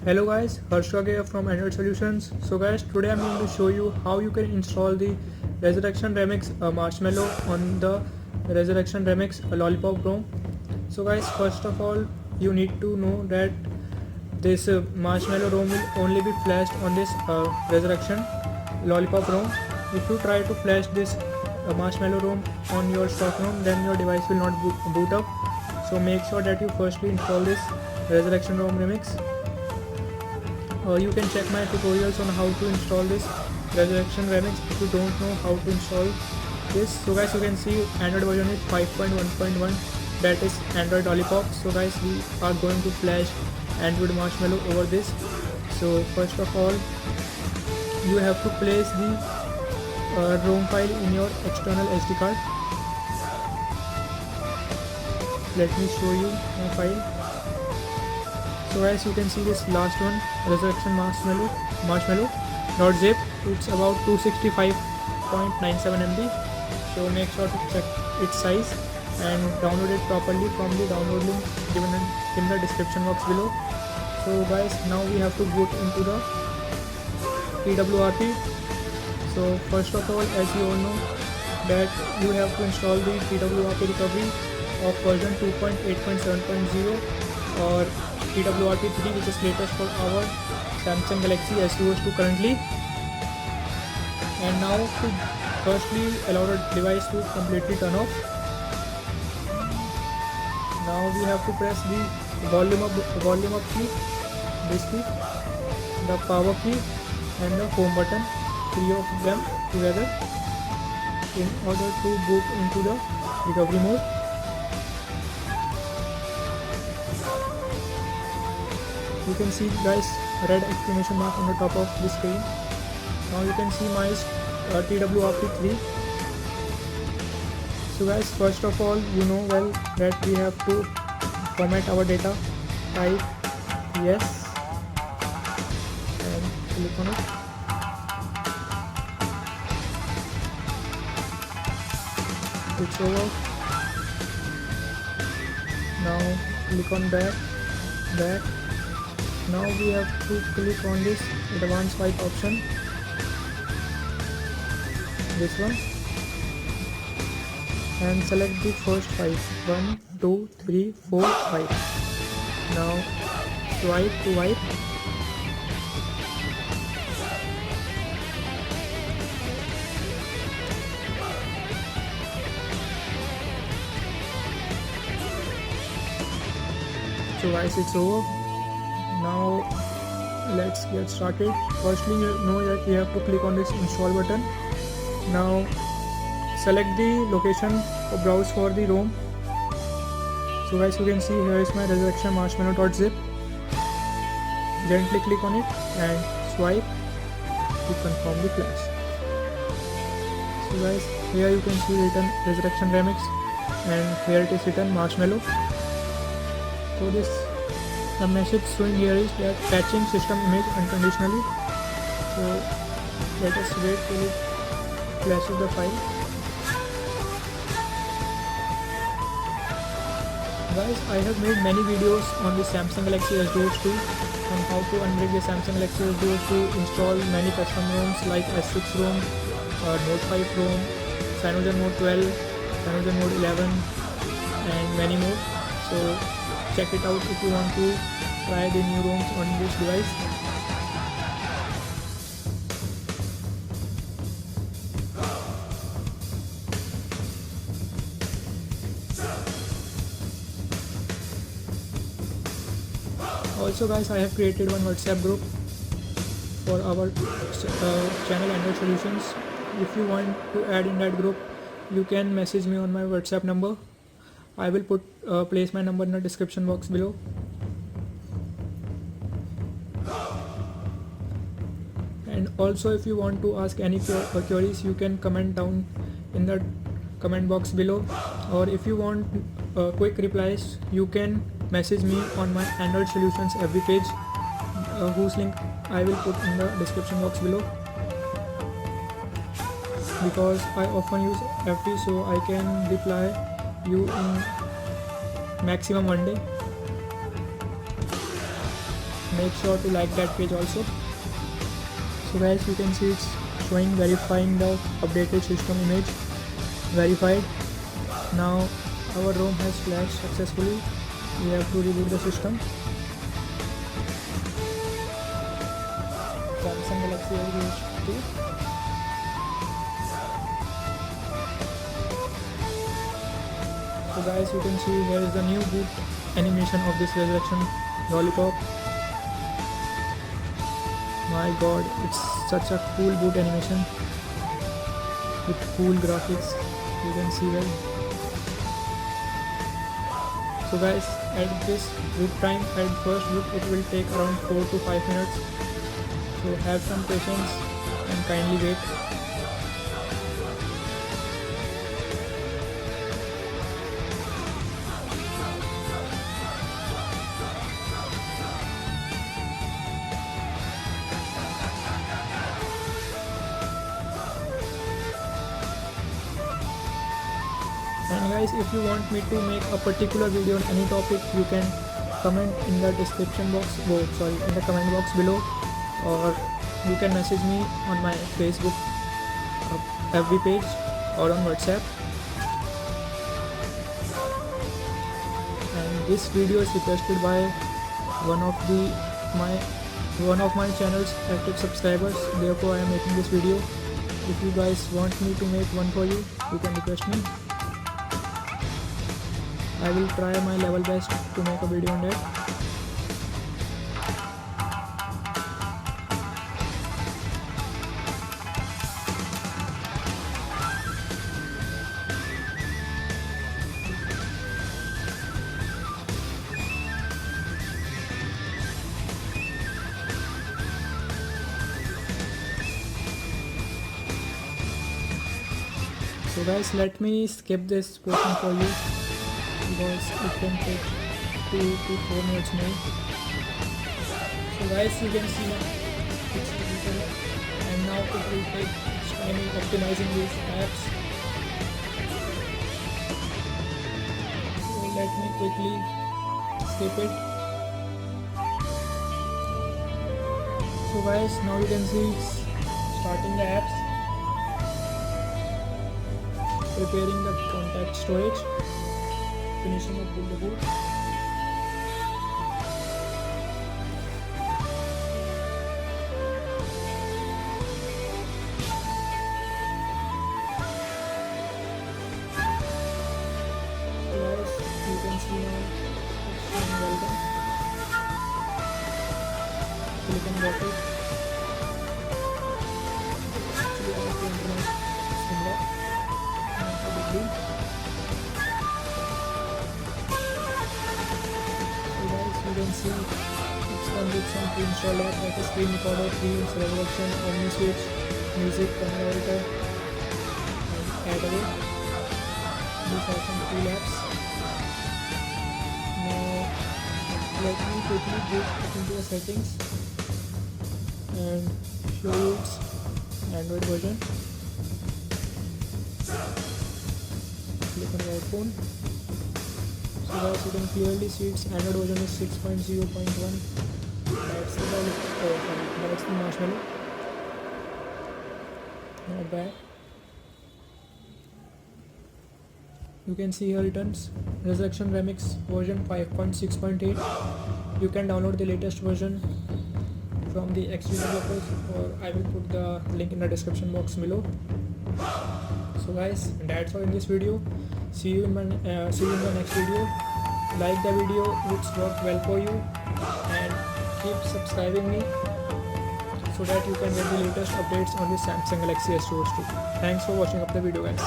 Hello guys, Harshwa here from Android Solutions. So guys, today I'm going to show you how you can install the Resurrection Remix Marshmallow on the Resurrection Remix Lollipop ROM. So guys, first of all, you need to know that this Marshmallow ROM will only be flashed on this Resurrection Lollipop ROM. If you try to flash this Marshmallow ROM on your stock ROM, then your device will not boot up. So make sure that you firstly install this Resurrection ROM Remix. You can check my tutorials on how to install this Resurrection Remix if you don't know how to install this. So guys, you can see Android version is 5.1.1, that is Android Lollipop. So guys, we are going to flash Android Marshmallow over this. So first of all, you have to place the ROM file in your external SD card. Let me show you my file. So guys, you can see this last one, Resurrection Marshmallow.zip. It's about 265.97 MB. So make sure to check its size and download it properly from the download link given in the description box below. So guys, now we have to boot into the TWRP. So first of all, as you all know, that you have to install the TWRP recovery of version 2.8.7.0 or TWRP 3, which is latest for our Samsung Galaxy S22 currently. And now to firstly allow the device to completely turn off. Now we have to press the volume up key, this key, the power key and the home button, three of them together in order to boot into the recovery mode. You can see guys, red exclamation mark on the top of the screen. Now you can see my TWRP 3. So guys, first of all, you know well that we have to format our data. Type yes and click on it. It's over. Now click on back. Now we have to click on this advanced swipe option, this one, and select the first 5, 1, 2, 3, 4, 5. Now swipe to wipe. So guys, it's over. Now let's get started. Firstly, you know that you have to click on this install button. Now select the location or browse for the ROM. So guys, you can see here is my Resurrection Marshmallow.zip. Gently click on it and swipe to confirm the flash. So guys, here you can see written Resurrection Remix and here it is written Marshmallow. So the message showing here is that patching system image unconditionally. So let us wait till it flashes the file. Guys, I have made many videos on the Samsung Galaxy S22 on how to unbrick the Samsung Galaxy S22, install many custom ROMs like S6 ROM, Note 5 ROM, Cyanogen Note 12, Cyanogen Note 11 and many more. So check it out if you want to try the new ROMs on this device. Also guys, I have created one WhatsApp group for our channel Android Solutions. If you want to add in that group, you can message me on my WhatsApp number. I will place my number in the description box below. And also, if you want to ask any queries, you can comment down in the comment box below, or if you want quick replies, you can message me on my Android Solutions FB page, whose link I will put in the description box below, because I often use FB, so I can reply you in maximum one day. make sure to like that page also. So guys, you can see it's showing verifying the updated system image, verified. Now our ROM has flashed successfully. We have to reboot the system. Samsung Galaxy S2. So guys, you can see here is the new boot animation of this Resurrection Lollipop. My god, it's such a cool boot animation with cool graphics, you can see well. So guys, at this boot time, at first boot it will take around 4 to 5 minutes. So have some patience and kindly wait. And guys, if you want me to make a particular video on any topic, you can comment in the description box, in the comment box below, or you can message me on my Facebook FB page or on WhatsApp. And this video is requested by one of my channel's active subscribers. Therefore, I am making this video. If you guys want me to make one for you, you can request me. I will try my level best to make a video on that. So guys, let me skip this portion for you, because it can take 2 to 4 minutes more. So guys, you can see now it's digital, and now it will take its time in optimizing these apps. So let me quickly skip it. So guys, now you can see it's starting the apps, preparing the contact storage, finishing up with the boot. Guys, you can see now it's showing welcome. Click on got it. Actually, I have to enter my finger. You can see it's come with some pre-installed app like a screen recorder, Themes, Resurrection, OmniSwitch, Music, Camera Editor, and AdAway. These are some cool apps. Now let me quickly go into the settings and show you its Android version. Click on the iPhone. So guys, you can clearly see its Android version is 6.0.1. That's the Marshmallow. Not bad. You can see here returns Resurrection Remix version 5.6.8. You can download the latest version from the XP developers, or I will put the link in the description box below. So guys, that's all in this video. See you in the next video. Like the video, it's worked well for you, and keep subscribing me so that you can get the latest updates on the Samsung Galaxy S2. Thanks for watching up the video, guys.